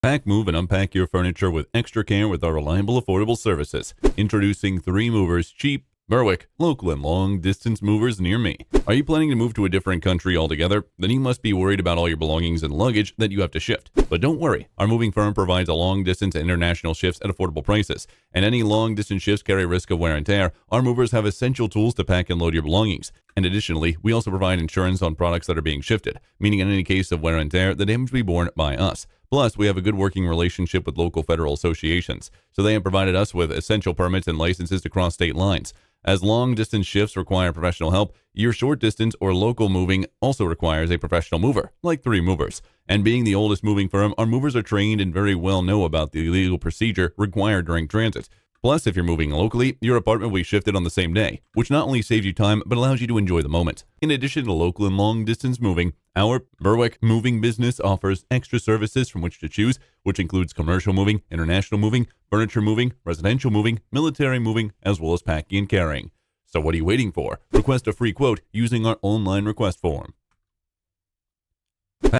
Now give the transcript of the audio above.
Pack, move, and unpack your furniture with extra care with our reliable, affordable services. Introducing 3 Movers, cheap, Berwick, local, and long-distance movers near me. Are you planning to move to a different country altogether? Then you must be worried about all your belongings and luggage that you have to shift. But don't worry, our moving firm provides a long-distance and international shifts at affordable prices. And any long-distance shifts carry a risk of wear and tear. Our movers have essential tools to pack and load your belongings. And additionally, we also provide insurance on products that are being shifted, meaning in any case of wear and tear, the damage will be borne by us. Plus, we have a good working relationship with local federal associations, so they have provided us with essential permits and licenses to cross state lines. As long-distance shifts require professional help, your short-distance or local moving also requires a professional mover, like 3 Movers. And being the oldest moving firm, our movers are trained and very well know about the legal procedure required during transit. Plus, if you're moving locally, your apartment will be shifted on the same day, which not only saves you time, but allows you to enjoy the moment. In addition to local and long-distance moving, our Berwick moving business offers extra services from which to choose, which includes commercial moving, international moving, furniture moving, residential moving, military moving, as well as packing and carrying. So what are you waiting for? Request a free quote using our online request form.